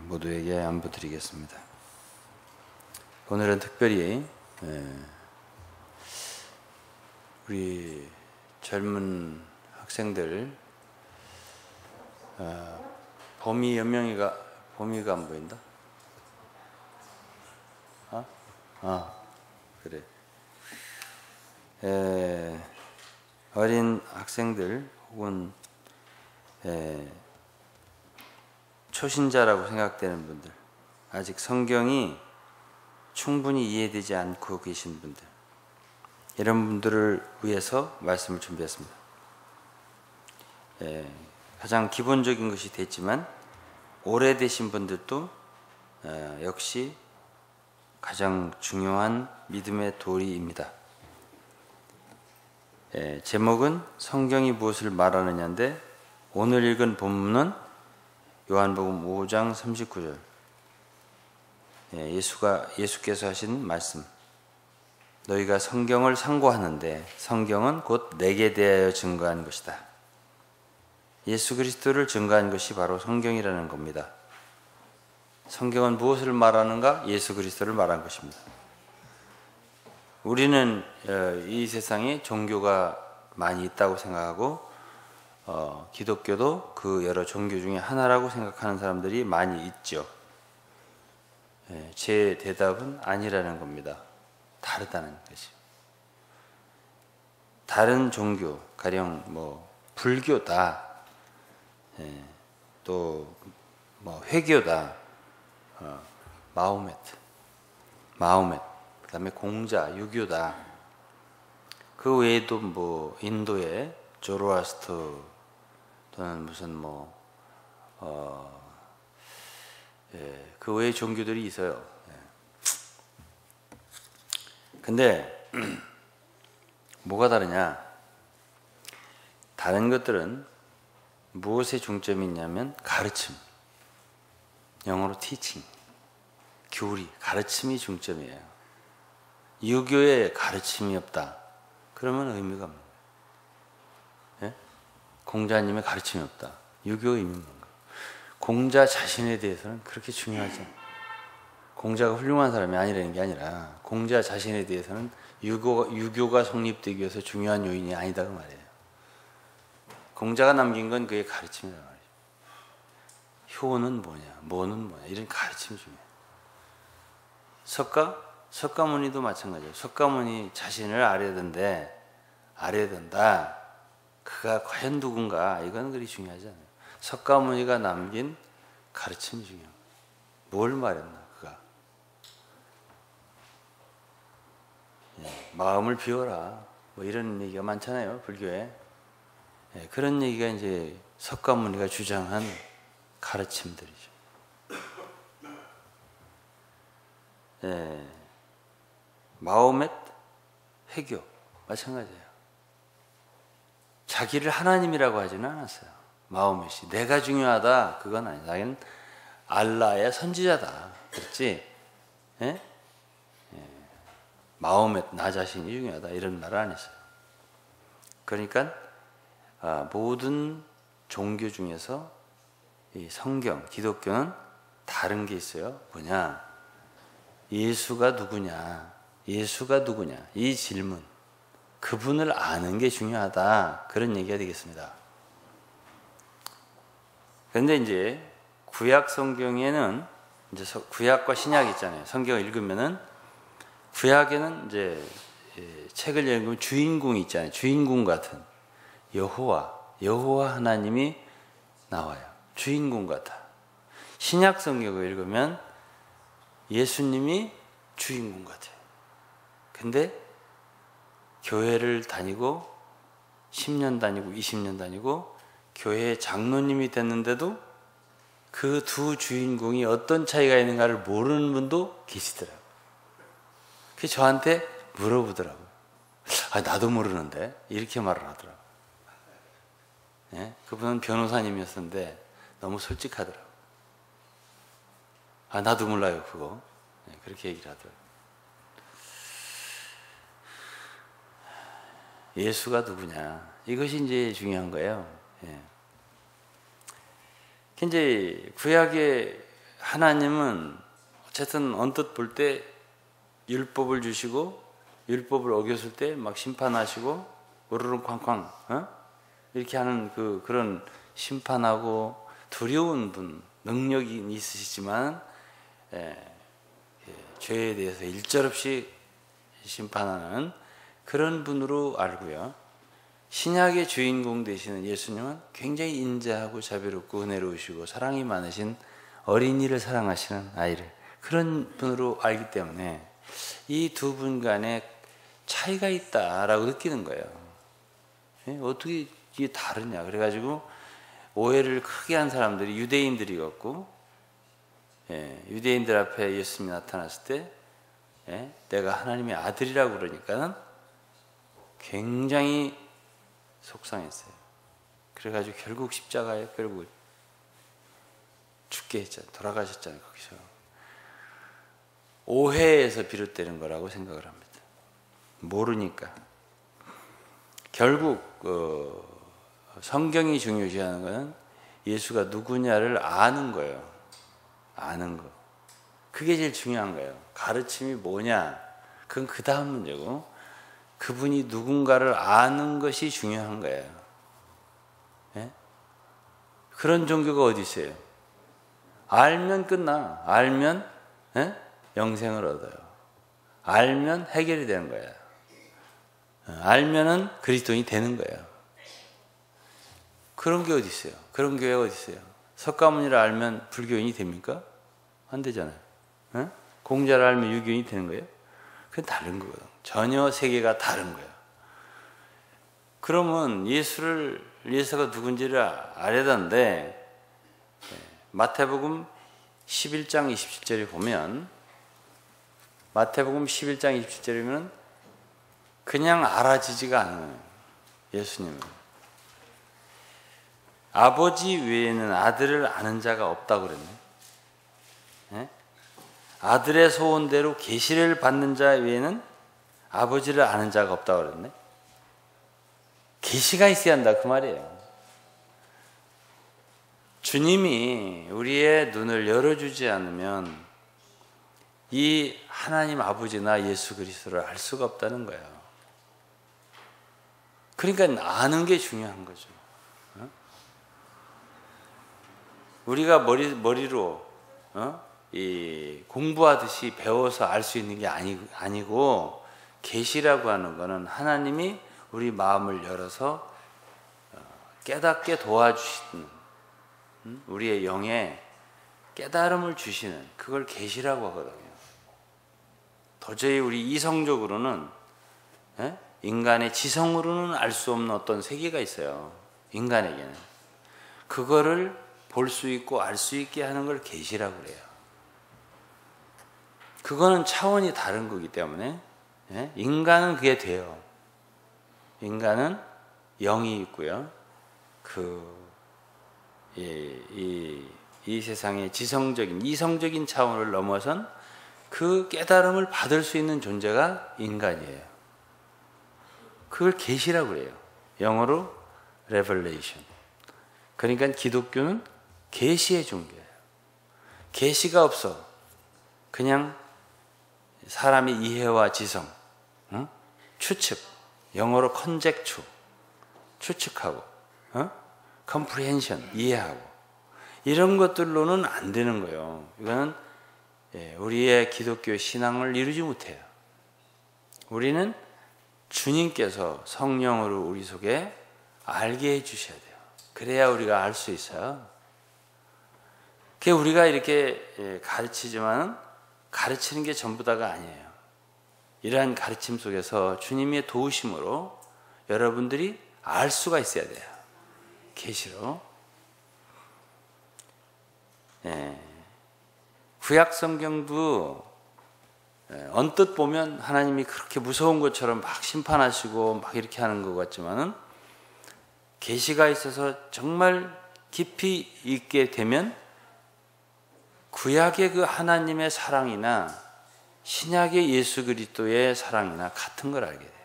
모두에게 안부드리겠습니다. 오늘은 특별히 우리 젊은 학생들 범이가 안 보인다? 그래. 어린 학생들 혹은 초신자라고 생각되는 분들, 아직 성경이 충분히 이해되지 않고 계신 분들, 이런 분들을 위해서 말씀을 준비했습니다. 가장 기본적인 것이 됐지만 오래되신 분들도 역시 가장 중요한 믿음의 도리입니다. 제목은 성경이 무엇을 말하느냐인데, 오늘 읽은 본문은 요한복음 5장 39절, 예수께서 하신 말씀. 너희가 성경을 상고하는데 성경은 곧 내게 대하여 증거한 것이다. 예수 그리스도를 증거한 것이 바로 성경이라는 겁니다. 성경은 무엇을 말하는가? 예수 그리스도를 말한 것입니다. 우리는 이 세상에 종교가 많이 있다고 생각하고 기독교도 그 여러 종교 중에 하나라고 생각하는 사람들이 많이 있죠. 제 대답은 아니라는 겁니다. 다르다는 것이. 다른 종교, 가령 불교다, 또 회교다, 마호멧, 그 다음에 공자, 유교다. 그 외에도 인도의 조로아스터 또는 무슨 그 외의 종교들이 있어요. 근데 뭐가 다르냐? 다른 것들은 무엇에 중점이 있냐면 가르침, 영어로 teaching, 교리, 가르침이 중점이에요. 유교에 가르침이 없다, 그러면 의미가 없는 거예요. 공자님의 가르침이 없다, 유교의 의미는 뭔가? 공자 자신에 대해서는 그렇게 중요하지 않아요. 공자가 훌륭한 사람이 아니라는 게 아니라 공자 자신에 대해서는 유교가 성립되기 위해서 중요한 요인이 아니다 그 말이에요. 공자가 남긴 건 그의 가르침이란 말이죠. 효는 뭐냐, 뭐는 뭐냐, 이런 가르침이 중요해요. 석가모니도 마찬가지예요. 석가모니 자신을 알아야 된다. 그가 과연 누군가, 이건 그리 중요하지 않아요. 석가모니가 남긴 가르침이 중요해요. 뭘 말했나 그가. 마음을 비워라, 이런 얘기가 많잖아요, 불교에. 그런 얘기가 이제 석가모니가 주장한 가르침들이죠. 마호멧, 회교 마찬가지예요. 자기를 하나님이라고 하지는 않았어요. 마호멧이 내가 중요하다, 그건 아니다. 자기는 알라의 선지자다, 그렇지? 마호멧, 나 자신이 중요하다, 이런 말을 안 했어요. 그러니까 모든 종교 중에서 이 성경, 기독교는 다른 게 있어요. 뭐냐? 예수가 누구냐, 이 질문, 그분을 아는 게 중요하다, 그런 얘기가 되겠습니다. 그런데 이제 구약 성경에는 이제 구약과 신약이 있잖아요. 성경을 읽으면은 구약에는 이제 책을 읽으면 주인공이 있잖아요. 주인공 같은 여호와 하나님이 나와요. 주인공 같아. 신약 성경을 읽으면 예수님이 주인공 같아요. 근데 교회를 다니고 10년 다니고 20년 다니고 교회 장로님이 됐는데도 그 두 주인공이 어떤 차이가 있는가를 모르는 분도 계시더라고요. 그래서 저한테 물어보더라고요. 나도 모르는데, 이렇게 말을 하더라고요. 그분은 변호사님이었는데 너무 솔직하더라고요. 나도 몰라요 그거. 그렇게 얘기를 하더라고요. 예수가 누구냐, 이것이 이제 중요한 거예요. 이제 구약의 하나님은 어쨌든 언뜻 볼 때 율법을 주시고 율법을 어겼을 때 막 심판하시고 우르릉 쾅쾅 이렇게 하는 그런 심판하고 두려운 분, 능력이 있으시지만 죄에 대해서 일절없이 심판하는 그런 분으로 알고요. 신약의 주인공 되시는 예수님은 굉장히 인자하고 자비롭고 은혜로우시고 사랑이 많으신 어린이를 사랑하시는 아이를 그런 분으로 알기 때문에 이 두 분 간에 차이가 있다라고 느끼는 거예요. 어떻게 이게 다르냐. 그래가지고 오해를 크게 한 사람들이 유대인들이었고, 유대인들 앞에 예수님이 나타났을 때 내가 하나님의 아들이라고 그러니까는 굉장히 속상했어요. 그래가지고 결국 십자가에 결국 죽게 했잖아요. 돌아가셨잖아요. 거기서 오해에서 비롯되는 거라고 생각을 합니다. 모르니까. 결국 성경이 중요시하는 것은 예수가 누구냐를 아는 거예요. 아는 거. 그게 제일 중요한 거예요. 가르침이 뭐냐? 그건 그 다음 문제고 그분이 누군가를 아는 것이 중요한 거예요. 그런 종교가 어디 있어요? 알면 끝나. 알면 영생을 얻어요. 알면 해결이 되는 거예요. 알면은 그리스도인이 되는 거예요. 그런 게 어디 있어요? 그런 교회가 어디 있어요? 석가모니를 알면 불교인이 됩니까? 안 되잖아요. 공자를 알면 유교인이 되는 거예요? 그건 다른 거거든요. 전혀 세계가 다른 거예요. 그러면 예수가 누군지를 알아야 되는데 마태복음 11장 27절에 보면 마태복음 11장 27절이면 그냥 알아지지가 않아요. 예수님은 아버지 외에는 아들을 아는 자가 없다고 그랬네. 아들의 소원대로 계시를 받는 자 외에는 아버지를 아는 자가 없다고 그랬네. 계시가 있어야 한다 그 말이에요. 주님이 우리의 눈을 열어주지 않으면 이 하나님 아버지나 예수 그리스도를 알 수가 없다는 거예요. 그러니까 아는 게 중요한 거죠. 우리가 머리로 이 공부하듯이 배워서 알 수 있는 게 아니고 계시라고 하는 거는 하나님이 우리 마음을 열어서 깨닫게 도와주시는 우리의 영에 깨달음을 주시는 그걸 계시라고 하거든요. 도저히 우리 이성적으로는 인간의 지성으로는 알 수 없는 어떤 세계가 있어요. 인간에게는. 그거를 볼 수 있고 알 수 있게 하는 걸 계시라고 그래요. 그거는 차원이 다른 거기 때문에 인간은 그게 돼요. 인간은 영이 있고요. 이 세상의 지성적인 이성적인 차원을 넘어선 그 깨달음을 받을 수 있는 존재가 인간이에요. 그걸 계시라고 그래요. 영어로 revelation. 그러니까 기독교는 계시의 종교예요. 계시가 없어. 그냥 사람의 이해와 지성, 추측, 영어로 conjecture, 추측하고, comprehension, 이해하고 이런 것들로는 안 되는 거예요. 이거는 우리의 기독교 신앙을 이루지 못해요. 우리는 주님께서 성령으로 우리 속에 알게 해주셔야 돼요. 그래야 우리가 알 수 있어요. 우리가 이렇게 가르치지만 가르치는 게 전부 다가 아니에요. 이러한 가르침 속에서 주님의 도우심으로 여러분들이 알 수가 있어야 돼요. 계시로. 구약 성경도 언뜻 보면 하나님이 그렇게 무서운 것처럼 막 심판하시고 막 이렇게 하는 것 같지만은 계시가 있어서 정말 깊이 있게 되면 구약의 그 하나님의 사랑이나 신약의 예수 그리스도의 사랑이나 같은 걸 알게 돼요.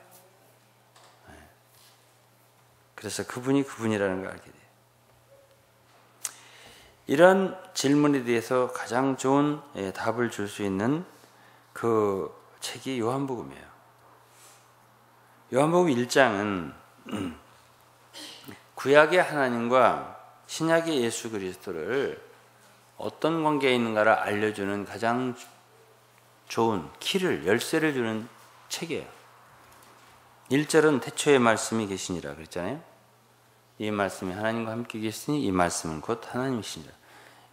그래서 그분이 그분이라는 걸 알게 돼요. 이런 질문에 대해서 가장 좋은 답을 줄 수 있는 그 책이 요한복음이에요. 요한복음 1장은 구약의 하나님과 신약의 예수 그리스도를 어떤 관계에 있는가를 알려주는 가장 좋은 키를, 열쇠를 주는 책이에요. 1절은 태초에 말씀이 계시니라 그랬잖아요. 이 말씀이 하나님과 함께 계시니 이 말씀은 곧 하나님이시니라.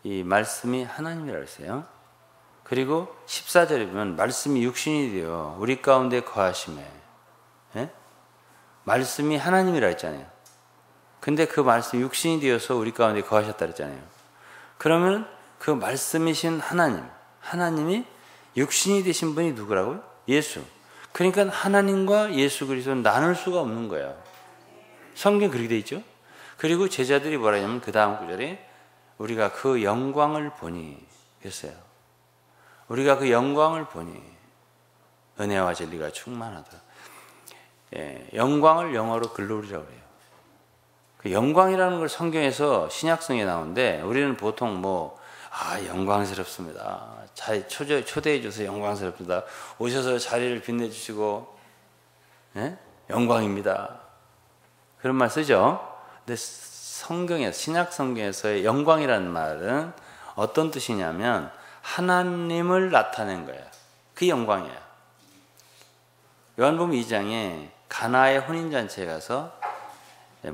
이 말씀이 하나님이라 그랬어요. 그리고 14절에 보면 말씀이 육신이 되어 우리 가운데 거하심에, 예? 말씀이 하나님이라 했잖아요. 근데 그 말씀이 육신이 되어서 우리 가운데 거하셨다 그랬잖아요. 그러면 그 말씀이신 하나님, 하나님이 육신이 되신 분이 누구라고요? 예수. 그러니까 하나님과 예수 그리스도는 나눌 수가 없는 거예요. 성경 그렇게 돼 있죠. 그리고 제자들이 뭐라 하냐면 그 다음 구절에 우리가 그 영광을 보니 그랬어요. 우리가 그 영광을 보니 은혜와 진리가 충만하다. 예, 영광을 영어로 글로리라고 그래요. 그 영광이라는 걸 성경에서 신약성에 나오는데 우리는 보통 영광스럽습니다. 초대해 주셔서 영광스럽습니다. 오셔서 자리를 빛내주시고, 예? 영광입니다. 그런 말 쓰죠. 근데 신약 성경에서의 영광이라는 말은 어떤 뜻이냐면 하나님을 나타낸 거예요. 그 영광이에요. 요한복음 2장에 가나의 혼인잔치에 가서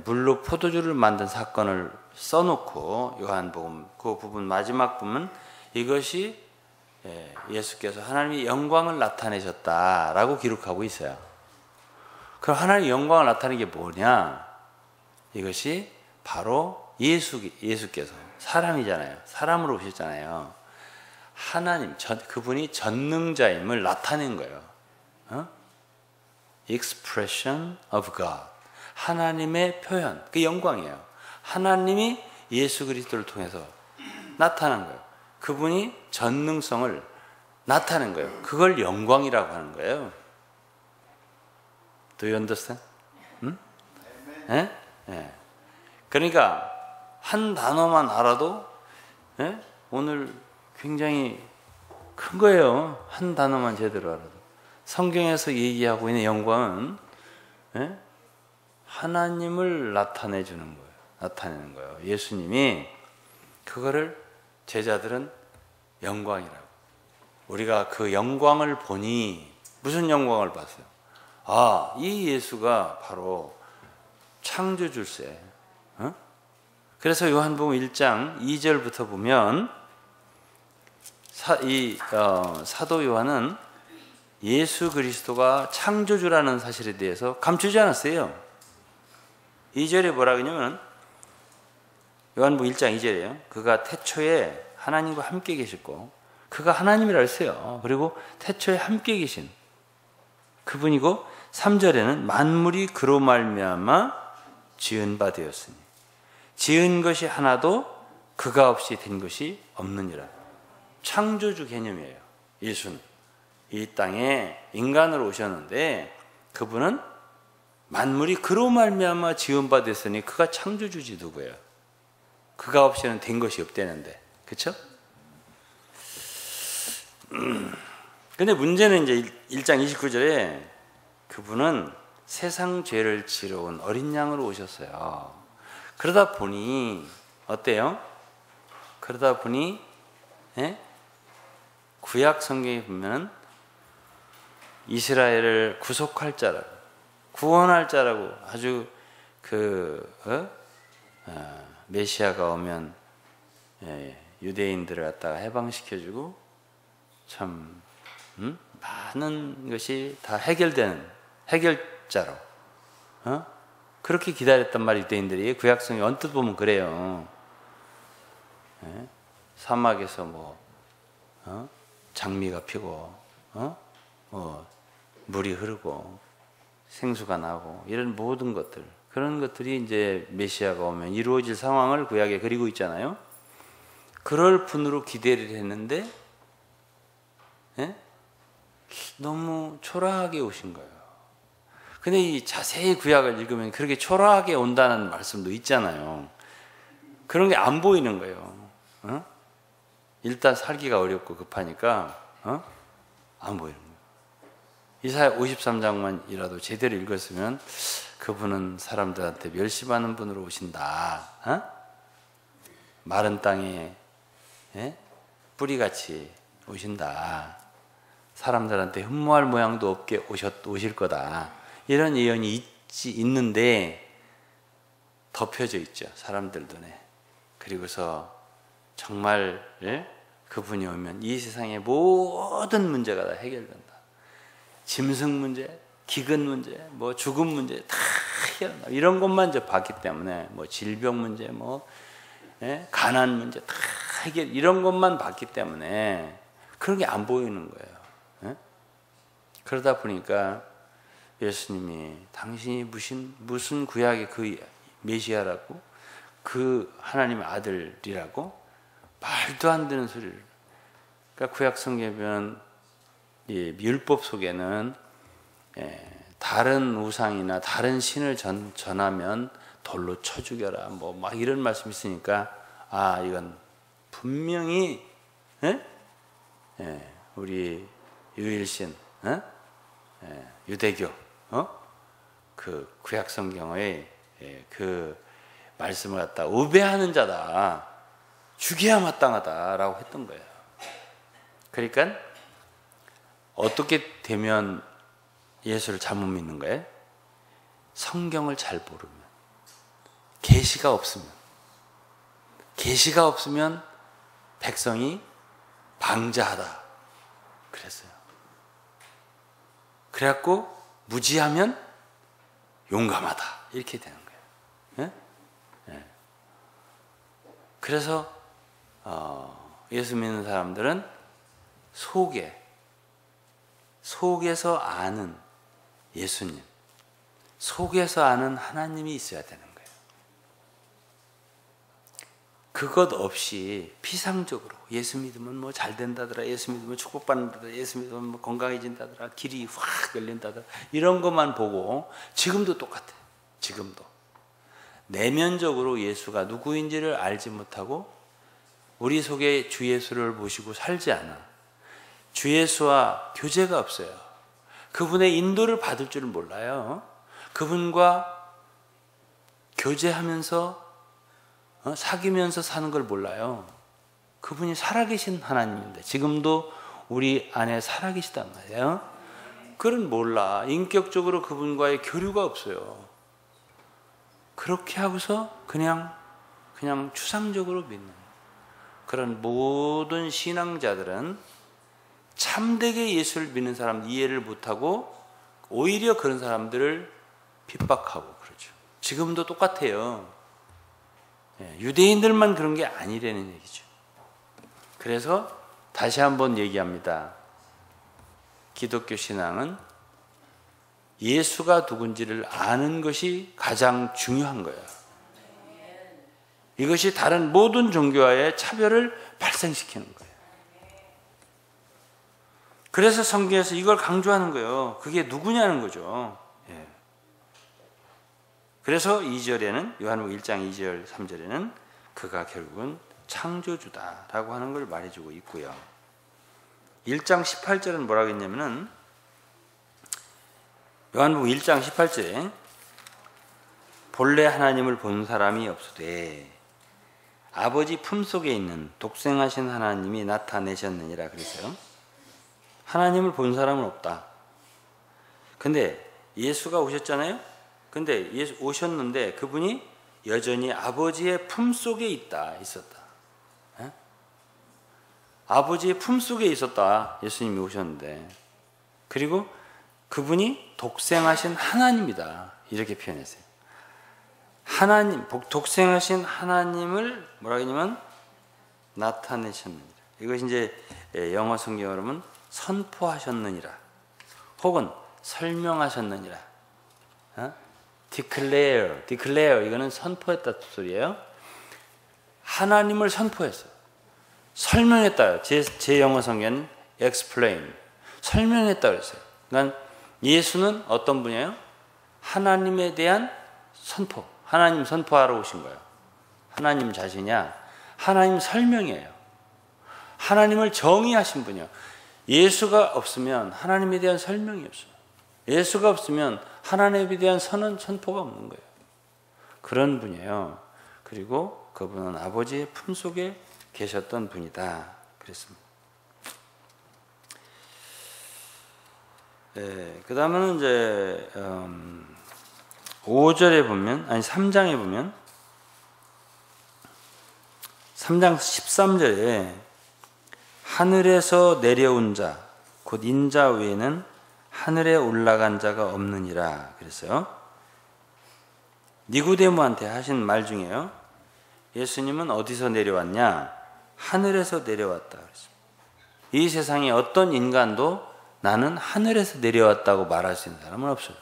물로 포도주를 만든 사건을 써놓고 요한복음 그 부분 마지막 부분 이것이 예수께서 하나님의 영광을 나타내셨다라고 기록하고 있어요. 그럼 하나님의 영광을 나타내는 게 뭐냐? 이것이 바로 예수께서 사람이잖아요. 사람으로 오셨잖아요. 하나님, 그분이 전능자임을 나타낸 거예요. Expression of God. 하나님의 표현, 그 영광이에요. 하나님이 예수 그리스도를 통해서 나타난 거예요. 그분이 전능성을 나타낸 거예요. 그걸 영광이라고 하는 거예요. Do you understand? 응? 예? 예. 그러니까 한 단어만 알아도 오늘 굉장히 큰 거예요. 한 단어만 제대로 알아도. 성경에서 얘기하고 있는 영광은 하나님을 나타내주는 거예요. 나타내는 거예요. 예수님이 그거를 제자들은 영광이라고. 우리가 그 영광을 보니 무슨 영광을 봤어요? 아, 이 예수가 바로 창조주세. 그래서 요한복음 1장 2절부터 보면 사도 요한은 예수 그리스도가 창조주라는 사실에 대해서 감추지 않았어요. 2절에 뭐라 그러냐면 요한복음 1장 2절이에요. 그가 태초에 하나님과 함께 계셨고 그가 하나님이라 했어요. 그리고 태초에 함께 계신 그분이고 3절에는 만물이 그로 말미암아 지은 바 되었으니 지은 것이 하나도 그가 없이 된 것이 없느니라. 창조주 개념이에요. 예수는 이 땅에 인간으로 오셨는데 그분은 만물이 그로 말미암아 지은 바 됐으니 그가 창조주지 누구예요? 그가 없이는 된 것이 없다는데, 그렇죠? 근데 문제는 이제 1장 29절에 그분은 세상 죄를 지러 온 어린 양으로 오셨어요. 그러다 보니 어때요? 그러다 보니 구약 성경에 보면 이스라엘을 구속할 자라고 구원할 자라고 아주 메시아가 오면 유대인들을 갖다가 해방시켜주고 참 많은 것이 다 해결되는 해결자로 그렇게 기다렸단 말이 유대인들이. 구약성에 언뜻 보면 그래요. 사막에서 장미가 피고 물이 흐르고 생수가 나고 이런 모든 것들, 그런 것들이 이제 메시아가 오면 이루어질 상황을 구약에 그리고 있잖아요. 그럴 분으로 기대를 했는데 너무 초라하게 오신 거예요. 근데 이 자세히 구약을 읽으면 그렇게 초라하게 온다는 말씀도 있잖아요. 그런 게 안 보이는 거예요. 일단 살기가 어렵고 급하니까 안 보이는 거예요. 이사야 53장만이라도 제대로 읽었으면 그분은 사람들한테 멸시받는 분으로 오신다. 마른 땅에 뿌리같이 오신다. 사람들한테 흠모할 모양도 없게 오실 거다. 이런 예언이 있는데 덮여져 있죠. 사람들 눈에. 그리고서 정말 그분이 오면 이 세상의 모든 문제가 다 해결된다. 짐승 문제, 기근 문제, 뭐 죽음 문제 다 해결한다. 이런 것만 이제 봤기 때문에 뭐 질병 문제, 뭐 가난 문제 다 해결, 이런 것만 봤기 때문에 그런 게 안 보이는 거예요. 그러다 보니까 예수님이 당신이 무슨 구약의 그 메시아라고, 그 하나님의 아들이라고, 말도 안 되는 소리를. 그러니까 구약 성경에 보면 율법 속에는 다른 우상이나 다른 신을 전하면 돌로 쳐 죽여라, 뭐 막 이런 말씀이 있으니까 이건 분명히 우리 유일신 유대교 그 구약 성경의 그 말씀을 갖다 우배하는 자다, 죽여야 마땅하다라고 했던 거예요. 그러니까 어떻게 되면 예수를 잘못 믿는 거예요? 성경을 잘 모르면, 계시가 없으면 백성이 방자하다 그랬어요. 그래갖고 무지하면 용감하다 이렇게 되는 거예요. 그래서 예수 믿는 사람들은 속에서 아는 예수님, 속에서 아는 하나님이 있어야 되는 거예요. 그것 없이 피상적으로 예수 믿으면 뭐 잘 된다더라, 예수 믿으면 축복받는다더라, 예수 믿으면 뭐 건강해진다더라, 길이 확 열린다더라, 이런 것만 보고, 지금도 똑같아요. 지금도 내면적으로 예수가 누구인지를 알지 못하고 우리 속에 주 예수를 모시고 살지 않아. 주 예수와 교제가 없어요. 그분의 인도를 받을 줄 몰라요. 그분과 교제하면서 사귀면서 사는 걸 몰라요. 그분이 살아계신 하나님인데 지금도 우리 안에 살아계시단 말이에요. 그건 몰라. 인격적으로 그분과의 교류가 없어요. 그렇게 하고서 그냥 추상적으로 믿는 그런 모든 신앙자들은 참되게 예수를 믿는 사람 이해를 못하고 오히려 그런 사람들을 핍박하고 그러죠. 지금도 똑같아요. 유대인들만 그런 게 아니라는 얘기죠. 그래서 다시 한번 얘기합니다. 기독교 신앙은 예수가 누군지를 아는 것이 가장 중요한 거예요. 이것이 다른 모든 종교와의 차별을 발생시키는 거예요. 그래서 성경에서 이걸 강조하는 거예요. 그게 누구냐는 거죠. 그래서 2절에는 요한복음 1장 2절 3절에는 그가 결국은 창조주다라고 하는 걸 말해주고 있고요. 1장 18절은 뭐라고 했냐면은 요한복음 1장 18절에 본래 하나님을 본 사람이 없으되 아버지 품속에 있는 독생하신 하나님이 나타내셨느니라 그랬어요. 하나님을 본 사람은 없다. 근데 예수가 오셨잖아요. 근데 예수 오셨는데 그분이 여전히 아버지의 품속에 있었다. 아버지의 품속에 있었다. 예수님이 오셨는데. 그리고 그분이 독생하신 하나님이다. 이렇게 표현했어요. 하나님, 독생하신 하나님을 뭐라고 했냐면 나타내셨느니라. 이것이 이제 영어 성경으로 하면 선포하셨느니라. 혹은 설명하셨느니라. declare 이거는 선포했다 소리예요. 하나님을 선포했어요. 설명했다. 제 영어 성경은 explain. 설명했다 그랬어요. 그러니까 예수는 어떤 분이에요? 하나님에 대한 선포. 하나님 선포하러 오신 거예요. 하나님 자신이야. 하나님 설명이에요. 하나님을 정의하신 분이요. 예수가 없으면 하나님에 대한 설명이 없어요. 예수가 없으면 하나님에 대한 선언, 선포가 없는 거예요. 그런 분이에요. 그리고 그분은 아버지의 품속에 계셨던 분이다. 그랬습니다. 그 다음은 이제 5절에 보면, 아니 3장에 보면, 3장 13절에 하늘에서 내려온 자, 곧 인자 외에는 하늘에 올라간 자가 없느니라 그랬어요. 니고데모한테 하신 말 중에요. 예수님은 어디서 내려왔냐? 하늘에서 내려왔다 그랬습니다. 이 세상에 어떤 인간도 나는 하늘에서 내려왔다고 말할 수 있는 사람은 없어요.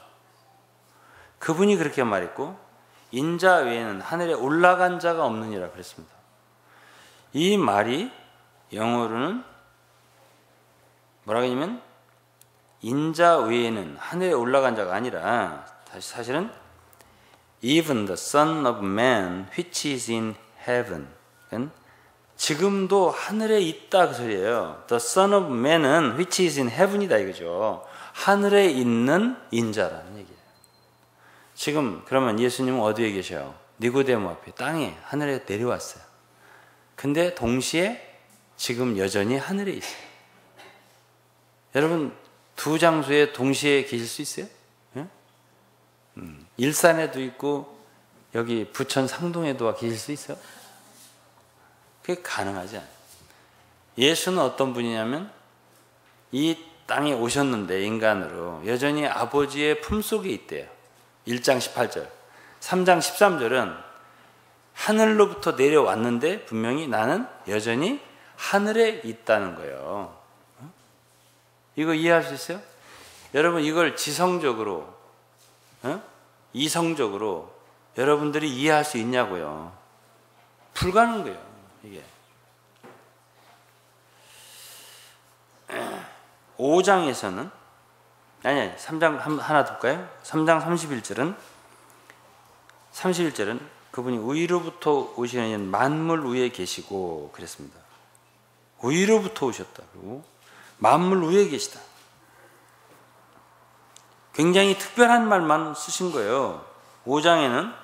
그분이 그렇게 말했고, 인자 외에는 하늘에 올라간 자가 없느니라 그랬습니다. 이 말이 영어로는 뭐라고 하냐면 인자 외에는 하늘에 올라간 자가 아니라 사실은 even the Son of Man which is in heaven, 지금도 하늘에 있다 그 소리예요. The Son of Man은 which is in heaven이다 이거죠. 하늘에 있는 인자라는 얘기예요. 지금 그러면 예수님은 어디에 계셔요? 니고데모 앞에 땅에 하늘에 내려왔어요. 근데 동시에 지금 여전히 하늘에 있어요. 여러분 두 장소에 동시에 계실 수 있어요? 예? 일산에도 있고 여기 부천 상동에도 와 계실 수 있어요? 그게 가능하지 않아요. 예수는 어떤 분이냐면 이 땅에 오셨는데 인간으로 여전히 아버지의 품속에 있대요. 1장 18절 3장 13절은 하늘로부터 내려왔는데 분명히 나는 여전히 하늘에 있다는 거예요. 이거 이해할 수 있어요? 여러분 이걸 지성적으로 이성적으로 여러분들이 이해할 수 있냐고요. 불가능해요 이게. 5장에서는 아니 3장 하나 더 볼까요? 3장 31절은 그분이 위로부터 오시는 만물 위에 계시고 그랬습니다. 위로부터 오셨다. 그리고 만물 위에 계시다. 굉장히 특별한 말만 쓰신 거예요. 5장에는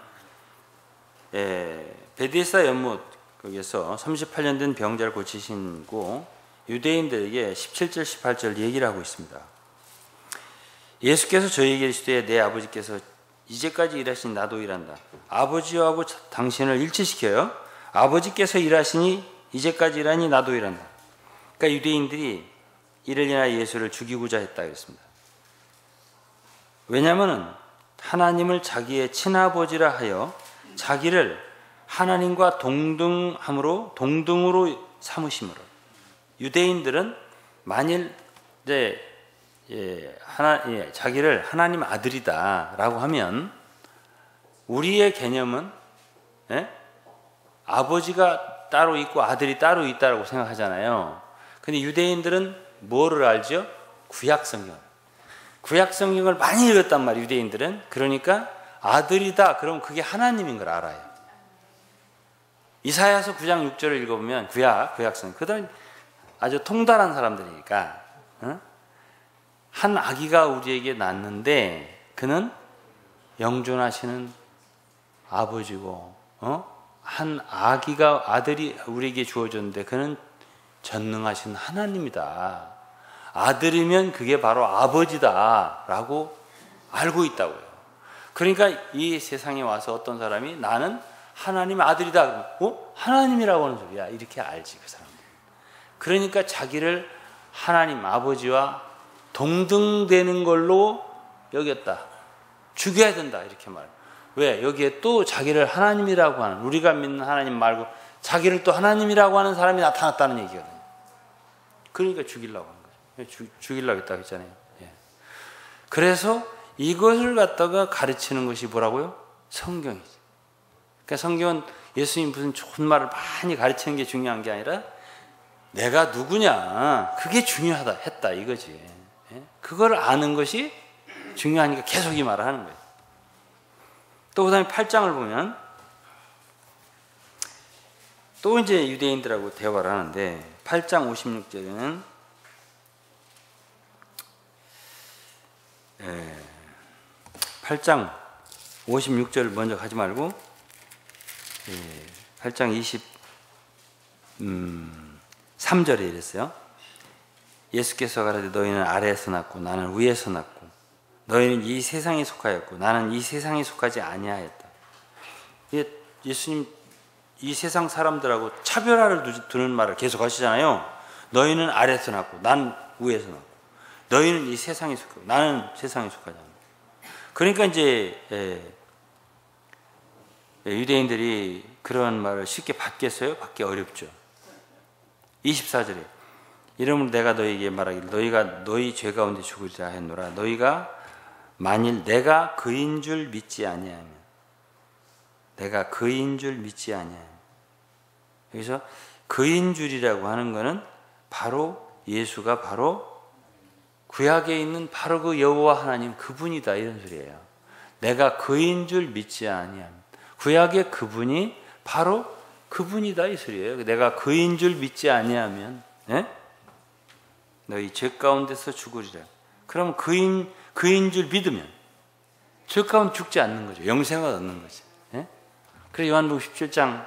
베데스다 연못 거기에서 38년 된 병자를 고치시고 유대인들에게 17절 18절 얘기를 하고 있습니다. 예수께서 저희에게 이르시되 내 아버지께서 이제까지 일하시니 나도 일한다. 아버지와 당신을 일치시켜요. 아버지께서 일하시니 이제까지 일하니 나도 일한다. 그러니까 유대인들이 이를 인하여 예수를 죽이고자 했다 그랬습니다. 왜냐하면 하나님을 자기의 친아버지라 하여 자기를 하나님과 동등으로 삼으심으로. 유대인들은 만일 자기를 하나님 아들이다라고 하면 우리의 개념은 아버지가 따로 있고 아들이 따로 있다라고 생각하잖아요. 근데 유대인들은 뭐를 알죠? 구약성경. 구약성경을 많이 읽었단 말이에요. 유대인들은. 그러니까 아들이다 그럼 그게 하나님인 걸 알아요. 이사야서 9장 6절을 읽어보면 구약성경. 그다음 아주 통달한 사람들이니까 한 아기가 우리에게 낳는데 그는 영존하시는 아버지고 한 아들이 우리에게 주어졌는데 그는 전능하신 하나님이다. 아들이면 그게 바로 아버지다라고 알고 있다고요. 그러니까 이 세상에 와서 어떤 사람이 나는 하나님 아들이다. 하나님이라고 하는 소리야. 이렇게 알지 그 사람. 그러니까 자기를 하나님 아버지와 동등되는 걸로 여겼다. 죽여야 된다 이렇게 말해요. 왜? 여기에 또 자기를 하나님이라고 하는, 우리가 믿는 하나님 말고 자기를 또 하나님이라고 하는 사람이 나타났다는 얘기거든요. 그러니까 죽이려고 하는 거죠. 죽이려고 했다고 했잖아요. 예. 그래서 이것을 갖다가 가르치는 것이 뭐라고요? 성경이지. 그러니까 성경은 예수님 무슨 좋은 말을 많이 가르치는 게 중요한 게 아니라 내가 누구냐 그게 중요하다 했다 이거지. 예? 그걸 아는 것이 중요하니까 계속 이 말을 하는 거예요. 또 그 다음에 8장을 보면 또 이제 유대인들하고 대화를 하는데 8장 56절에는 8장 56절 먼저 가지 말고 8장 23절에 이랬어요. 예수께서 가라되 너희는 아래에서 났고 나는 위에서 났고 너희는 이 세상에 속하였고 나는 이 세상에 속하지 아니하였다. 예수님 이 세상 사람들하고 차별화를 두는 말을 계속 하시잖아요. 너희는 아래에서 났고 난 위에서 났고 너희는 이 세상에 속하고 나는 세상에 속하지 않아. 그러니까 이제 유대인들이 그런 말을 쉽게 받겠어요? 받기 어렵죠. 24절에 이러므로 내가 너희에게 말하기를 너희가 너희 죄 가운데 죽으리라 했노라. 너희가 만일 내가 그인 줄 믿지 아니하면 내가 그인 줄 믿지 아니하면 여기서 그인 줄이라고 하는 것은 바로 예수가 바로 구약에 있는 바로 그 여호와 하나님 그분이다 이런 소리예요. 내가 그인 줄 믿지 아니하면 구약의 그분이 바로 그분이다 이 소리예요. 내가 그인 줄 믿지 아니하면 너희 죄 가운데서 죽으리라. 그럼 그인 줄 믿으면 죄 가운데 죽지 않는 거죠. 영생을 얻는 거죠. 그래서 요한복음 17장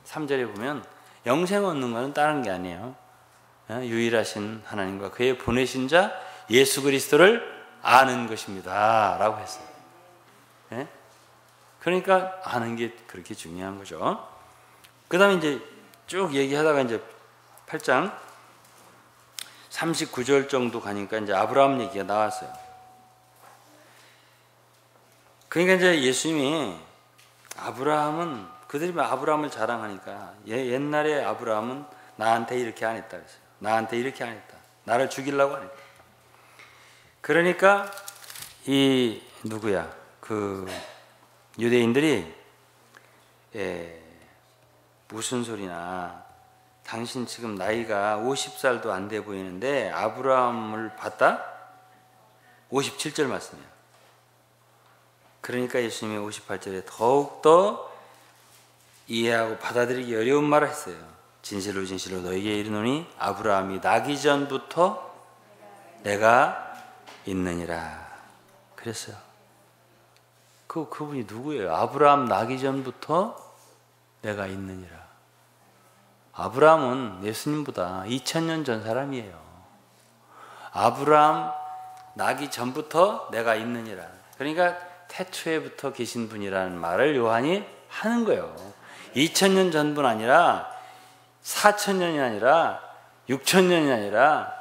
3절에 보면 영생 얻는 것은 다른 게 아니에요. 유일하신 하나님과 그의 보내신 자 예수 그리스도를 아는 것입니다 라고 했어요. 그러니까 아는 게 그렇게 중요한 거죠. 그 다음에 이제 쭉 얘기하다가 이제 8장 39절 정도 가니까 이제 아브라함 얘기가 나왔어요. 그러니까 이제 예수님이 아브라함은 그들이 아브라함을 자랑하니까 옛날에 아브라함은 나한테 이렇게 안 했다 그랬어요. 나한테 이렇게 안 했다. 나를 죽이려고 안 했다. 그러니까 이 누구야? 그 유대인들이 무슨 소리나 당신 지금 나이가 50살도 안 돼 보이는데 아브라함을 봤다? 57절 말씀이에요. 그러니까 예수님이 58절에 더욱더 이해하고 받아들이기 어려운 말을 했어요. 진실로 진실로 너에게 이르노니 아브라함이 나기 전부터 내가 있느니라 그랬어요. 그분이 누구예요? 아브라함 나기 전부터 내가 있느니라. 아브라함은 예수님보다 2000년 전 사람이에요. 아브라함 나기 전부터 내가 있느니라. 그러니까 태초에부터 계신 분이라는 말을 요한이 하는 거예요. 2000년 전분 아니라 4000년이 아니라 6000년이 아니라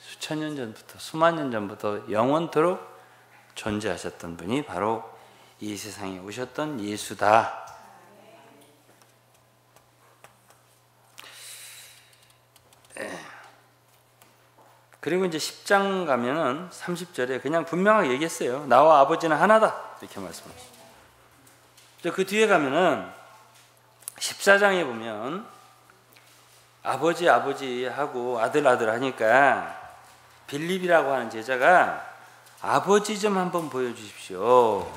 수천 년 전부터 수만 년 전부터 영원토록 존재하셨던 분이 바로 이 세상에 오셨던 예수다. 그리고 이제 10장 가면은 30절에 그냥 분명하게 얘기했어요. 나와 아버지는 하나다. 이렇게 말씀하셨어요. 그 뒤에 가면은 14장에 보면 아버지 하고 아들 하니까 빌립이라고 하는 제자가 아버지 좀 한번 보여주십시오.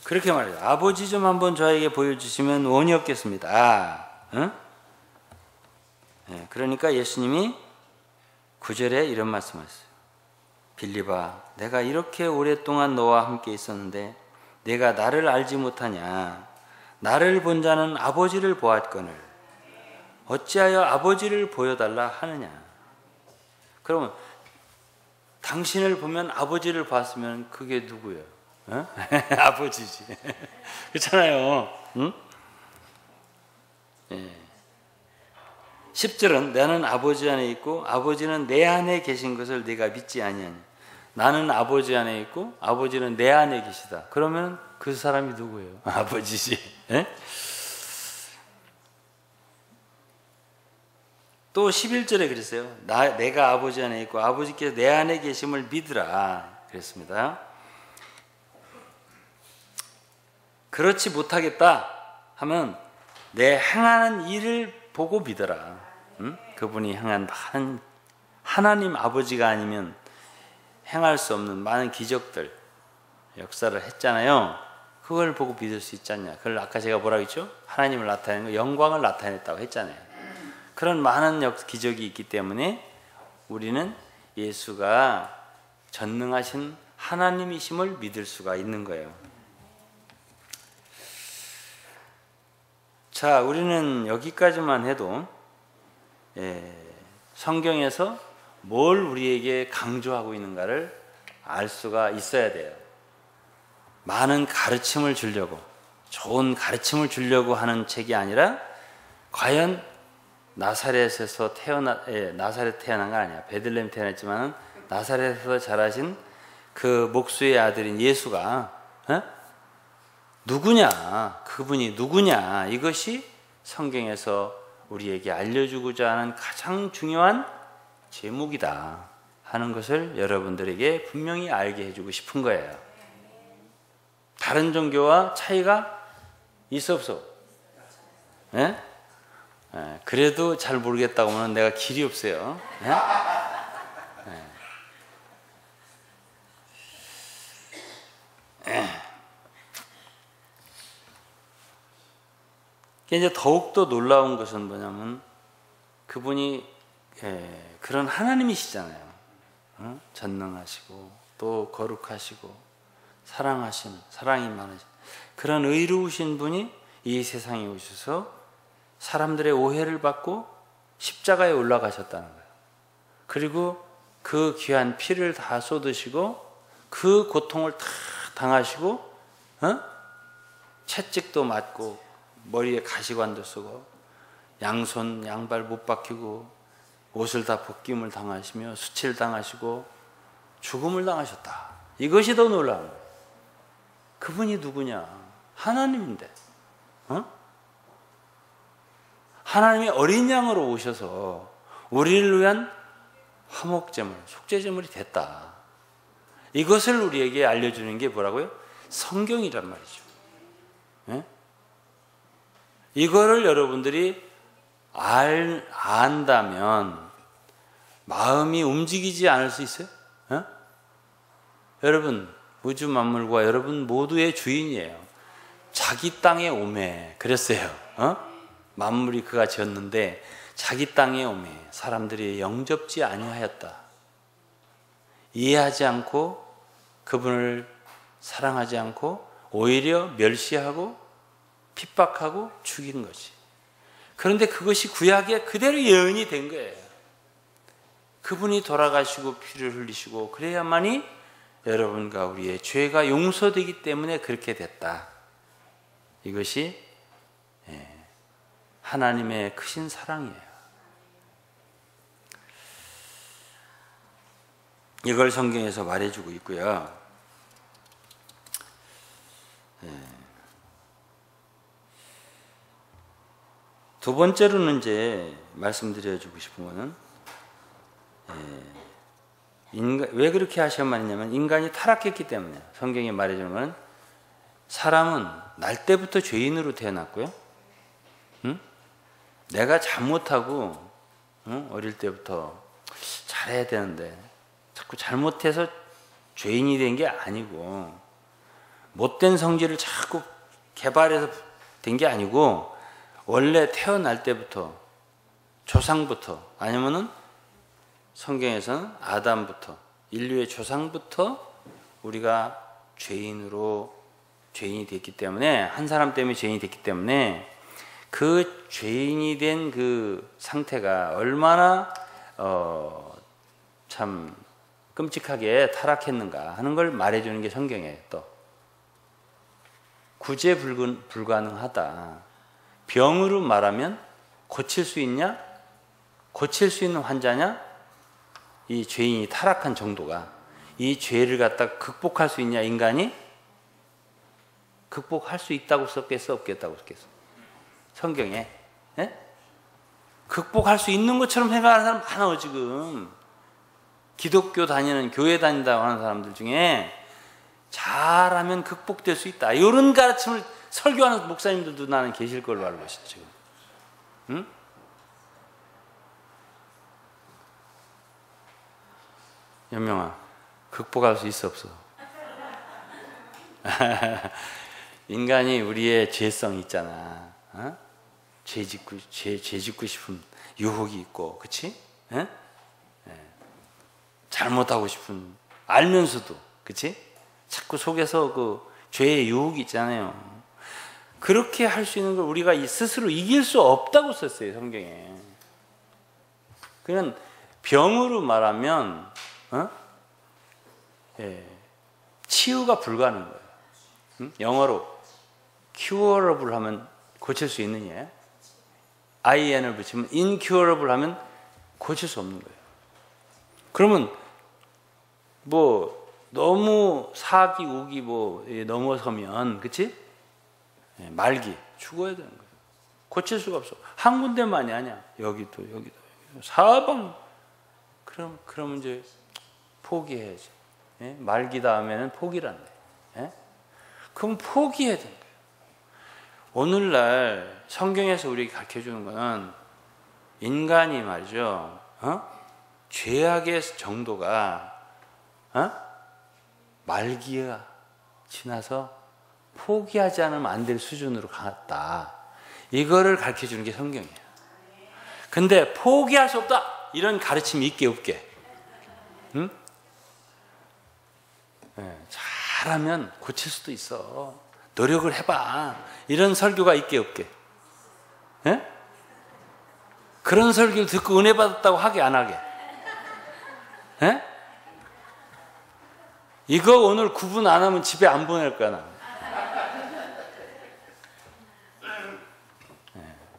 그렇게 말해요. 아버지 좀 한번 저에게 보여주시면 원이 없겠습니다. 응? 네, 그러니까 예수님이 9절에 이런 말씀하셨어요. 빌립아, 내가 이렇게 오랫동안 너와 함께 있었는데 내가 나를 알지 못하냐? 나를 본 자는 아버지를 보았거늘 어찌하여 아버지를 보여달라 하느냐? 그러면 당신을 보면 아버지를 봤으면 그게 누구예요? 어? 아버지지. 그렇잖아요. 응? 예. 10절은 나는 아버지 안에 있고 아버지는 내 안에 계신 것을 네가 믿지 아니하냐. 나는 아버지 안에 있고 아버지는 내 안에 계시다. 그러면 그 사람이 누구예요? 아버지지. 예? 또 11절에 그랬어요. 내가 아버지 안에 있고 아버지께서 내 안에 계심을 믿으라 그랬습니다. 그렇지 못하겠다 하면 내 행하는 일을 보고 믿어라. 응? 그분이 행한 많은 하나님 아버지가 아니면 행할 수 없는 많은 기적들 역사를 했잖아요. 그걸 보고 믿을 수 있지 않냐. 그걸 아까 제가 뭐라고 했죠? 하나님을 나타내는 거, 영광을 나타냈다고 했잖아요. 그런 많은 기적이 있기 때문에 우리는 예수가 전능하신 하나님이심을 믿을 수가 있는 거예요. 자, 우리는 여기까지만 해도 성경에서 뭘 우리에게 강조하고 있는가를 알 수가 있어야 돼요. 많은 가르침을 주려고, 좋은 가르침을 주려고 하는 책이 아니라 과연 나사렛에서 나사렛 태어난 거 아니야. 베들레헴 태어났지만 나사렛에서 자라신 그 목수의 아들인 예수가 누구냐, 그분이 누구냐, 이것이 성경에서 우리에게 알려주고자 하는 가장 중요한 제목이다 하는 것을 여러분들에게 분명히 알게 해주고 싶은 거예요. 다른 종교와 차이가 있어 없어? 예? 그래도 잘 모르겠다고 하면 내가 길이 없어요. 예? 이제 더욱더 놀라운 것은 뭐냐면 그분이 그런 하나님이시잖아요. 전능하시고 또 거룩하시고 사랑이 많으신 그런 의로우신 분이 이 세상에 오셔서 사람들의 오해를 받고 십자가에 올라가셨다는 거예요. 그리고 그 귀한 피를 다 쏟으시고 그 고통을 다 당하시고 채찍도 맞고 머리에 가시관도 쓰고 양손 양발 못 박히고 옷을 다 벗김을 당하시며 수치를 당하시고 죽음을 당하셨다. 이것이 더 놀라운 거예요. 그분이 누구냐? 하나님인데 하나님이 어린 양으로 오셔서 우리를 위한 화목제물, 속죄제물이 됐다. 이것을 우리에게 알려주는 게 뭐라고요? 성경이란 말이죠. 네? 이거를 여러분들이 안다면 마음이 움직이지 않을 수 있어요? 여러분, 우주 만물과 여러분 모두의 주인이에요. 자기 땅에 오매 그랬어요. 만물이 그가 지었는데 자기 땅에 오매 사람들이 영접지 아니하였다. 이해하지 않고 그분을 사랑하지 않고 오히려 멸시하고 핍박하고 죽인 것이. 그런데 그것이 구약에 그대로 예언이 된 거예요. 그분이 돌아가시고 피를 흘리시고 그래야만이 여러분과 우리의 죄가 용서되기 때문에 그렇게 됐다. 이것이 하나님의 크신 사랑이에요. 이걸 성경에서 말해주고 있고요. 두 번째로는 이제 말씀드려주고 싶은 거는 왜 그렇게 하셔야만 했냐면 인간이 타락했기 때문에. 성경이 말해주는 건 사람은 날 때부터 죄인으로 태어났고요. 내가 잘못하고 어릴 때부터 잘해야 되는데 자꾸 잘못해서 죄인이 된 게 아니고 못된 성질을 자꾸 개발해서 된 게 아니고 원래 태어날 때부터 조상부터 아니면은 성경에서는 아담부터 인류의 조상부터 우리가 죄인이 됐기 때문에 한 사람 때문에 죄인이 됐기 때문에 그 죄인이 된 그 상태가 얼마나 참 끔찍하게 타락했는가 하는 걸 말해주는 게 성경이에요. 또 구제 불가능하다. 병으로 말하면 고칠 수 있냐? 고칠 수 있는 환자냐? 이 죄인이 타락한 정도가 이 죄를 갖다 극복할 수 있냐? 인간이 극복할 수 있다고 썼겠어? 없겠다고 썼겠어? 성경에 극복할 수 있는 것처럼 생각하는 사람 많아. 지금 기독교 다니는 교회 다닌다고 하는 사람들 중에 잘하면 극복될 수 있다 이런 가르침을 설교하는 목사님들도 나는 계실 걸로 알고 있어요. 지금 연명아 극복할 수 있어 없어? 인간이 우리의 죄성이 있잖아. 어? 죄 짓고 싶은 유혹이 있고, 그치? 예? 잘못하고 싶은, 알면서도, 그치? 자꾸 속에서 그 죄의 유혹이 있잖아요. 그렇게 할 수 있는 걸 우리가 스스로 이길 수 없다고 썼어요, 성경에. 그냥 병으로 말하면, 치유가 불가능한 거예요. 영어로 curable 하면 고칠 수 있느냐? IN을 붙이면 incurable 하면 고칠 수 없는 거예요. 그러면 뭐 너무 사기 우기 넘어서면, 그치? 말기 죽어야 되는 거예요. 고칠 수가 없어. 한 군데만이 아니야. 여기도 사방. 그러면 이제 포기해야지. 말기 다음에는 포기란다. 그럼 포기해야 되는 거예요. 오늘날 성경에서 우리에게 가르쳐주는 거는 인간이 말이죠, 죄악의 정도가 말기가 지나서 포기하지 않으면 안 될 수준으로 갔다. 이거를 가르쳐주는 게 성경이에요. 근데 포기할 수 없다 이런 가르침이 있게 없게, 잘하면 고칠 수도 있어. 노력을 해봐. 이런 설교가 있게 없게. 그런 설교를 듣고 은혜 받았다고 하게 안 하게. 이거 오늘 구분 안 하면 집에 안 보낼 거야 나.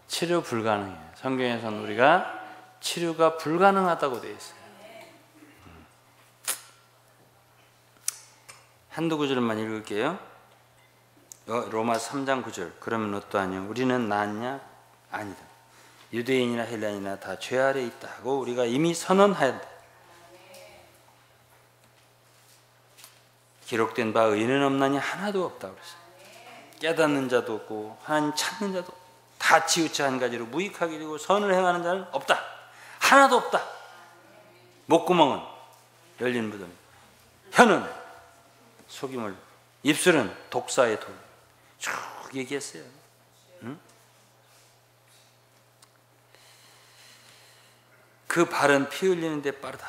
치료 불가능해요. 성경에서는 우리가 치료가 불가능하다고 되어 있어요. 한두 구절만 읽을게요. 로마서 3장 9절. 그러면 어떠하냐? 우리는 낫냐? 아니다. 유대인이나 헬라인이나 다 죄 아래 있다고 우리가 이미 선언하였다. 기록된 바 의인은 없나니 하나도 없다고 그랬어요. 깨닫는 자도 없고 하나님 찾는 자도 없고 다 치우쳐 한 가지로 무익하게 되고 선을 행하는 자는 없다. 하나도 없다. 목구멍은 열린 무덤, 혀는 속임을, 입술은 독사의 돌. 쭉 얘기했어요. 그 발은 피 흘리는 데 빠르다.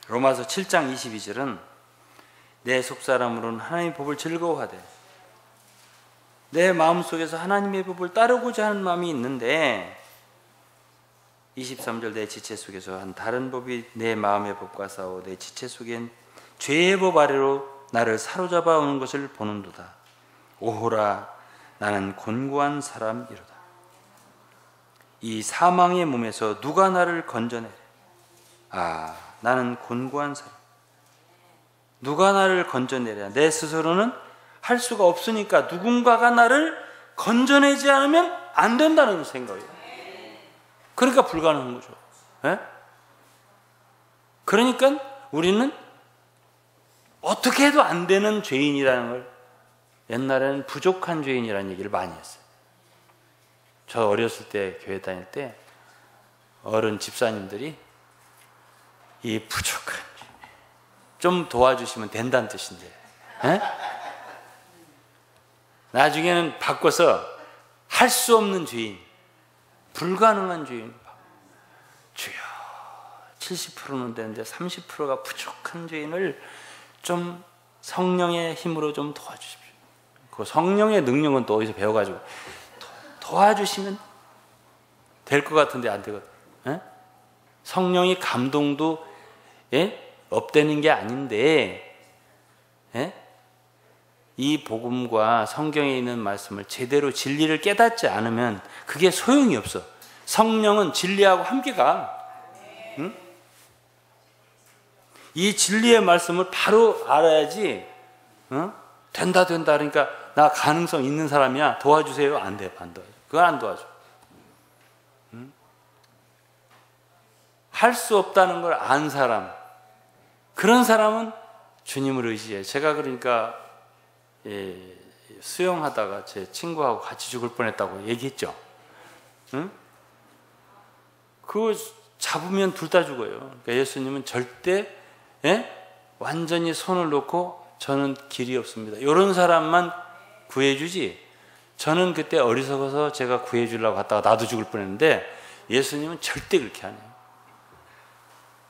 로마서 7장 22절은 내 속사람으로는 하나님의 법을 즐거워하되 내 마음속에서 하나님의 법을 따르고자 하는 마음이 있는데 23절 내 지체 속에서 한 다른 법이 내 마음의 법과 싸워 내 지체 속엔 죄의 법 아래로 나를 사로잡아 오는 것을 보는도다. 오호라 나는 곤고한 사람이로다. 이 사망의 몸에서 누가 나를 건져내랴. 아 나는 곤고한 사람. 누가 나를 건져내랴. 내 스스로는 할 수가 없으니까 누군가가 나를 건져내지 않으면 안 된다는 생각이에요. 그러니까 불가능한 거죠. 그러니까 우리는 어떻게 해도 안 되는 죄인이라는 걸 옛날에는 부족한 죄인이라는 얘기를 많이 했어요. 저 어렸을 때 교회 다닐 때 어른 집사님들이 이 부족한 좀 도와주시면 된다는 뜻인데 나중에는 바꿔서 할 수 없는 죄인, 불가능한 죄인. 주여 70%는 되는데 30%가 부족한 죄인을 좀 성령의 힘으로 좀 도와주십시오. 그 성령의 능력은 또 어디서 배워가지고 도와주시면 될 것 같은데 안 되거든. 성령의 감동도 업되는 게 아닌데 이 복음과 성경에 있는 말씀을 제대로 진리를 깨닫지 않으면 그게 소용이 없어. 성령은 진리하고 함께 가. 이 진리의 말씀을 바로 알아야지. 된다 그러니까 나 가능성 있는 사람이야 도와주세요. 안 돼, 안 도와줘. 그건 안 도와줘. 할 수 없다는 걸 안 사람, 그런 사람은 주님을 의지해. 제가 그러니까 수영하다가 제 친구하고 같이 죽을 뻔했다고 얘기했죠. 그거 잡으면 둘 다 죽어요. 그러니까 예수님은 절대 완전히 손을 놓고 저는 길이 없습니다. 이런 사람만 구해주지. 저는 그때 어리석어서 제가 구해주려고 갔다가 나도 죽을 뻔했는데 예수님은 절대 그렇게 안 해요.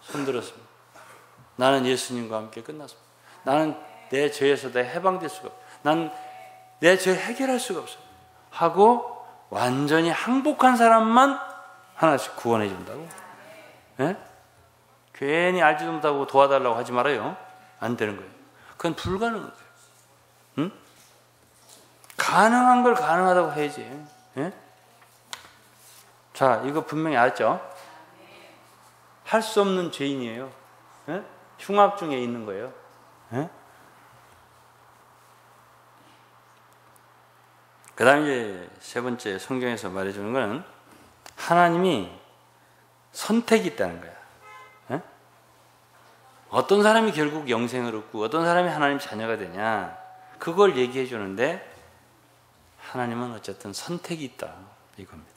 손들었습니다. 나는 예수님과 함께 끝났습니다. 나는 내 죄에서 내가 해방될 수가 없어. 난 내 죄 해결할 수가 없어. 하고 완전히 항복한 사람만 하나씩 구원해 준다고. 예? 괜히 알지도 못하고 도와달라고 하지 말아요. 안 되는 거예요. 그건 불가능한 거예요. 응? 가능한 걸 가능하다고 해야지. 예? 자, 이거 분명히 알았죠? 할 수 없는 죄인이에요. 예? 흉악 중에 있는 거예요. 예? 그 다음에 이제 세 번째 성경에서 말해주는 거는 하나님이 선택이 있다는 거야. 예? 어떤 사람이 결국 영생을 얻고 어떤 사람이 하나님 자녀가 되냐, 그걸 얘기해 주는데 하나님은 어쨌든 선택이 있다, 이겁니다.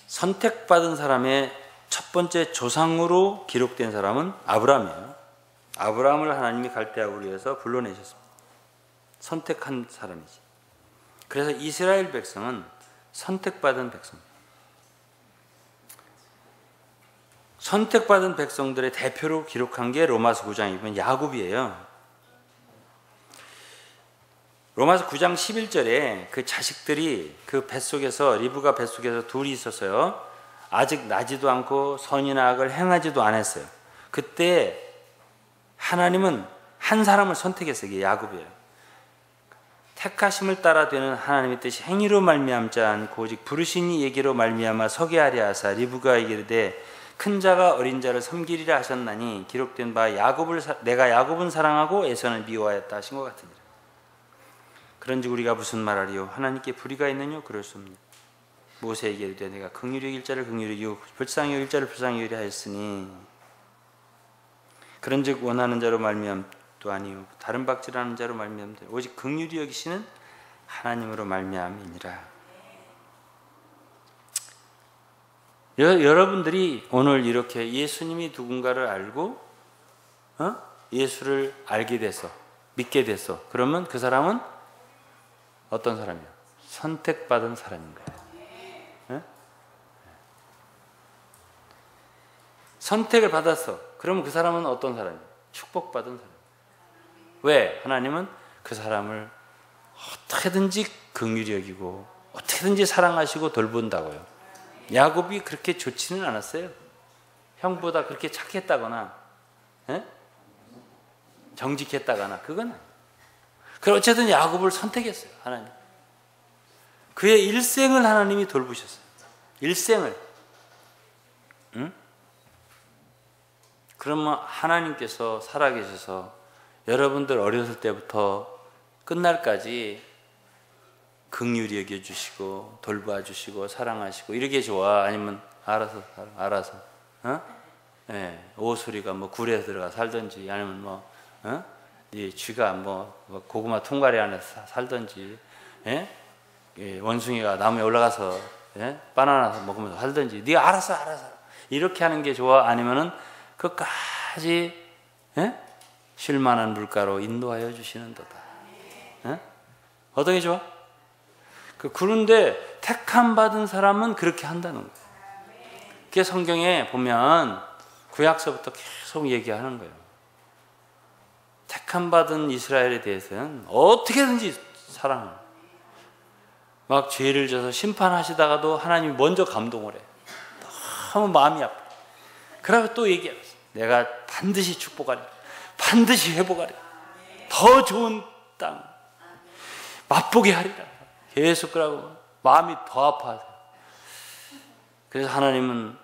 선택받은 사람의 첫 번째 조상으로 기록된 사람은 아브라함이에요. 아브라함을 하나님이 갈대아우르 위해서 불러내셨습니다. 선택한 사람이지. 그래서 이스라엘 백성은 선택받은 백성입니다. 선택받은 백성들의 대표로 기록한 게 로마서 9장이면 야곱이에요. 로마서 9장 11절에 그 자식들이 그 뱃속에서, 리브가 뱃속에서 둘이 있었어요. 아직 나지도 않고 선이나 악을 행하지도 않았어요. 그때 하나님은 한 사람을 선택했어요. 이게 야곱이에요. 택하심을 따라 되는 하나님의 뜻이 행위로 말미암지 않고 오직 부르신 이 얘기로 말미암아 서게 하려 하사 리브가에게 이르되 큰 자가 어린 자를 섬기리라 하셨나니 기록된 바 내가 야곱은 사랑하고 에서는 미워하였다 하신 것 같으니라. 그런즉 우리가 무슨 말하리요? 하나님께 불의가 있느뇨? 그럴 수 없느니라. 모세에게 이르되 내가 긍휼히 여길 자를 긍휼히 여기고 불쌍히 여길 자를 불쌍히 여기라 하였으니 그런즉 원하는 자로 말미암도 아니요 다른 박질하는 자로 말미암되 오직 긍휼히 여기시는 하나님으로 말미암이니라. 여러분들이 오늘 이렇게 예수님이 누군가를 알고 예수를 알게 돼서 믿게 돼서 그러면 그 사람은 어떤 사람이야? 선택받은 사람인 거예요. 네? 선택을 받았어. 그러면 그 사람은 어떤 사람이야? 축복받은 사람. 왜? 하나님은 그 사람을 어떻게든지 긍휼히 여기고 어떻게든지 사랑하시고 돌본다고요. 야곱이 그렇게 좋지는 않았어요. 형보다 그렇게 착했다거나 정직했다거나 그건 아니에요. 그럼 어쨌든 야곱을 선택했어요. 하나님. 그의 일생을 하나님이 돌보셨어요. 일생을. 응? 그러면 하나님께서 살아계셔서 여러분들 어렸을 때부터 끝날까지 긍휼히 여겨주시고 돌봐주시고 사랑하시고 이렇게 좋아? 아니면 알아서 네, 오소리가 뭐 굴에 들어가 살든지 아니면 뭐 네 쥐가 뭐 고구마 통가리 안에서 살든지 원숭이가 나무에 올라가서 바나나 먹으면서 살든지 네가 알아서 이렇게 하는 게 좋아? 아니면은 끝까지 쉴만한 물가로 인도하여 주시는도다. 어떤 게 좋아? 그런데 택함 받은 사람은 그렇게 한다는 거예요. 그게 성경에 보면 구약서부터 계속 얘기하는 거예요. 택함 받은 이스라엘에 대해서는 어떻게든지 사랑합니다. 막 죄를 져서 심판하시다가도 하나님이 먼저 감동을 해. 너무 마음이 아파. 그러고 또 얘기해요. 내가 반드시 축복하리. 반드시 회복하리. 더 좋은 땅 맛보게 하리라. 계속 그러고 마음이 더 아파하세요. 그래서 하나님은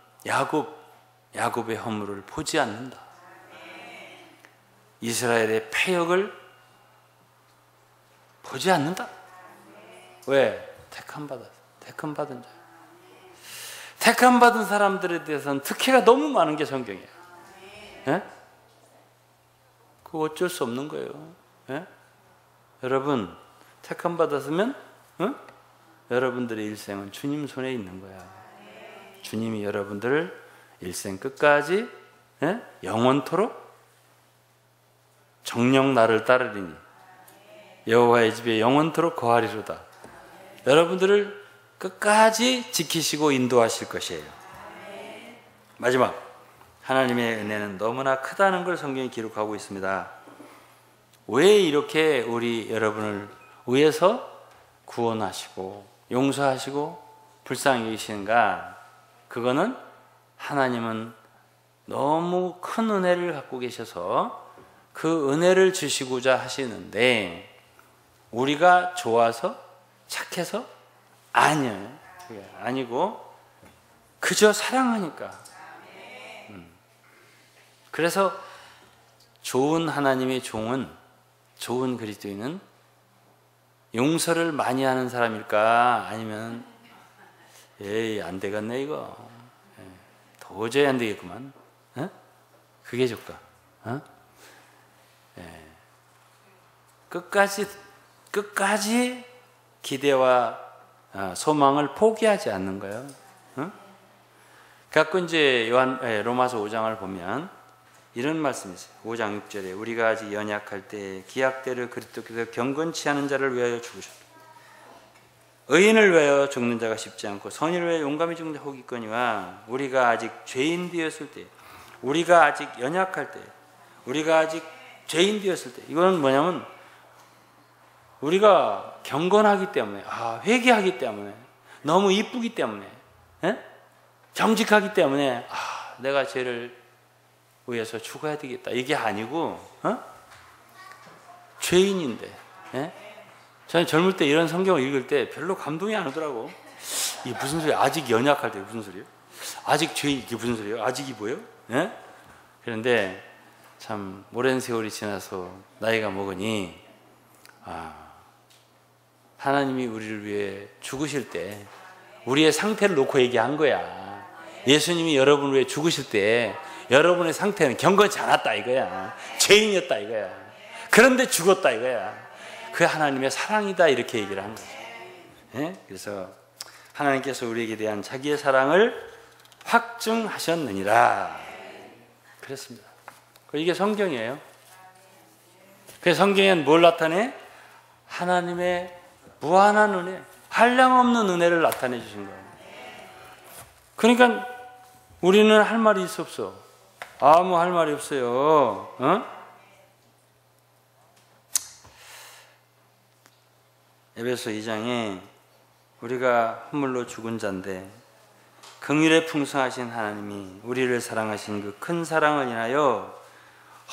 야곱의 허물을 보지 않는다. 이스라엘의 패역을 보지 않는다. 왜? 택함 받은 자. 택함 받은 사람들에 대해서는 특혜가 너무 많은 게 성경이에요. 그거 어쩔 수 없는 거예요. 여러분 택함 받았으면 여러분들의 일생은 주님 손에 있는 거야. 주님이 여러분들을 일생 끝까지 영원토록 정녕 나를 따르리니 여호와의 집에 영원토록 거하리로다. 여러분들을 끝까지 지키시고 인도하실 것이에요. 마지막, 하나님의 은혜는 너무나 크다는 걸 성경이 기록하고 있습니다. 왜 이렇게 우리 여러분을 위해서 구원하시고 용서하시고 불쌍히 여기시는가? 그거는 하나님은 너무 큰 은혜를 갖고 계셔서 그 은혜를 주시고자 하시는데, 우리가 좋아서 착해서? 아니에요. 아니고 그저 사랑하니까. 그래서 좋은 하나님의 종은, 좋은 그리스도인은 용서를 많이 하는 사람일까? 아니면 에이 안 되겠네 이거, 도저히 안 되겠구만, 그게 좋까? 끝까지 기대와 소망을 포기하지 않는 거예요. 갖고 이제 로마서 5장을 보면 이런 말씀이 있어요. 5장 6절에 우리가 아직 연약할 때 기약대로 그리스도께서 경건치 않은 자를 위하여 죽으셨다. 의인을 위하여 죽는 자가 쉽지 않고 선인을 위하여 용감히 죽는 자 혹 있거니와, 우리가 아직 죄인 되었을 때, 우리가 아직 연약할 때, 우리가 아직 죄인 되었을 때, 이거는 뭐냐면 우리가 경건하기 때문에, 회개하기 때문에, 너무 이쁘기 때문에, 정직하기 때문에 내가 죄를 위해서 죽어야 되겠다, 이게 아니고 죄인인데, 저는 젊을 때 이런 성경을 읽을 때 별로 감동이 안 오더라고. 이게 무슨 소리야? 아직 연약할 때 무슨 소리예요? 아직 죄인, 이게 무슨 소리예요? 아직이 뭐예요? 그런데 참 오랜 세월이 지나서 나이가 먹으니 하나님이 우리를 위해 죽으실 때 우리의 상태를 놓고 얘기한 거야. 예수님이 여러분을 위해 죽으실 때 여러분의 상태는 경건치 않았다 이거야. 죄인이었다 이거야. 그런데 죽었다 이거야. 그 하나님의 사랑이다, 이렇게 얘기를 한 거죠. 그래서 하나님께서 우리에게 대한 자기의 사랑을 확증하셨느니라 그랬습니다. 이게 성경이에요. 그 성경에는 뭘 나타내? 하나님의 무한한 은혜, 한량없는 은혜를 나타내 주신 거예요. 그러니까 우리는 할 말이 있어 없어? 아무 할 말이 없어요. 에베소 2장에 우리가 허물로 죽은 자인데 긍휼에 풍성하신 하나님이 우리를 사랑하신 그 큰 사랑을 인하여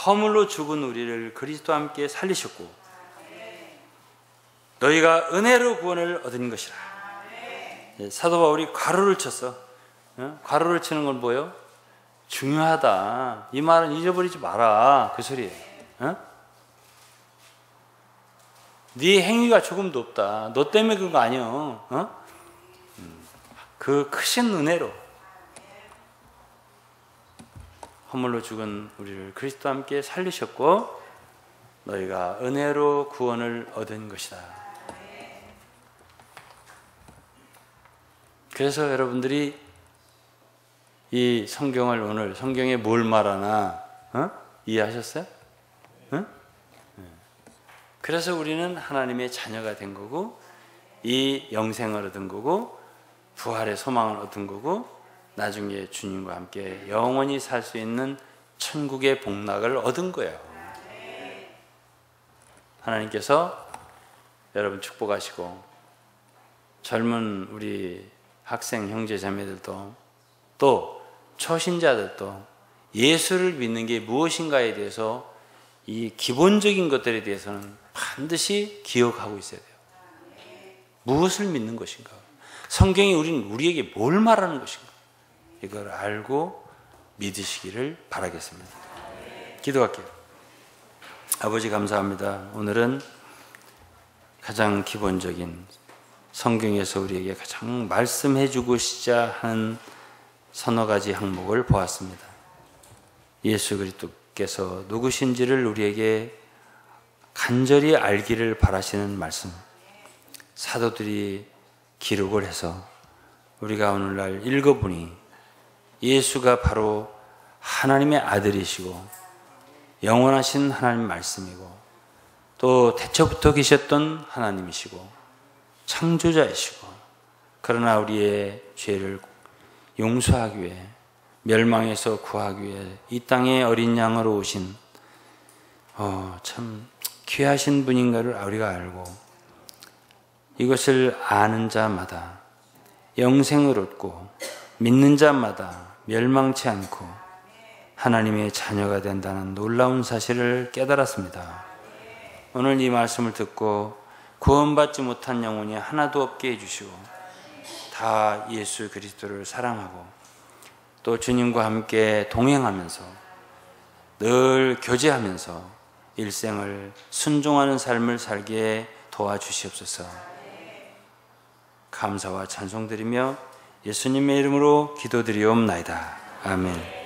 허물로 죽은 우리를 그리스도와 함께 살리셨고 너희가 은혜로 구원을 얻은 것이라. 사도 바울이 괄호를 쳤어. 괄호를 치는 건 뭐예요? 중요하다. 이 말은 잊어버리지 마라, 그 소리예요. 네 행위가 조금도 없다. 너 때문에 그런 거 아니요. 그 크신 은혜로 허물로 죽은 우리를 그리스도와 함께 살리셨고 너희가 은혜로 구원을 얻은 것이다. 그래서 여러분들이 이 성경을, 오늘 성경에 뭘 말하나 이해하셨어요? 그래서 우리는 하나님의 자녀가 된 거고 이 영생을 얻은 거고 부활의 소망을 얻은 거고 나중에 주님과 함께 영원히 살 수 있는 천국의 복락을 얻은 거예요. 하나님께서 여러분 축복하시고 젊은 우리 학생 형제 자매들도 또 초신자들도 예수를 믿는 게 무엇인가에 대해서 이 기본적인 것들에 대해서는 반드시 기억하고 있어야 돼요. 무엇을 믿는 것인가? 성경이 우리에게 뭘 말하는 것인가? 이걸 알고 믿으시기를 바라겠습니다. 기도할게요. 아버지 감사합니다. 오늘은 가장 기본적인 성경에서 우리에게 가장 말씀해주고자 하는 서너 가지 항목을 보았습니다. 예수 그리스도께서 누구신지를 우리에게 간절히 알기를 바라시는 말씀, 사도들이 기록을 해서 우리가 오늘날 읽어보니 예수가 바로 하나님의 아들이시고 영원하신 하나님 말씀이고 또 태초부터 계셨던 하나님이시고 창조자이시고 그러나 우리의 죄를 용서하기 위해 멸망에서 구하기 위해 이 땅에 어린 양으로 오신 참 귀하신 분인가를 우리가 알고 이것을 아는 자마다 영생을 얻고 믿는 자마다 멸망치 않고 하나님의 자녀가 된다는 놀라운 사실을 깨달았습니다. 오늘 이 말씀을 듣고 구원받지 못한 영혼이 하나도 없게 해주시고 다 예수 그리스도를 사랑하고 또 주님과 함께 동행하면서 늘 교제하면서 일생을 순종하는 삶을 살게 도와주시옵소서. 감사와 찬송드리며 예수님의 이름으로 기도드리옵나이다. 아멘.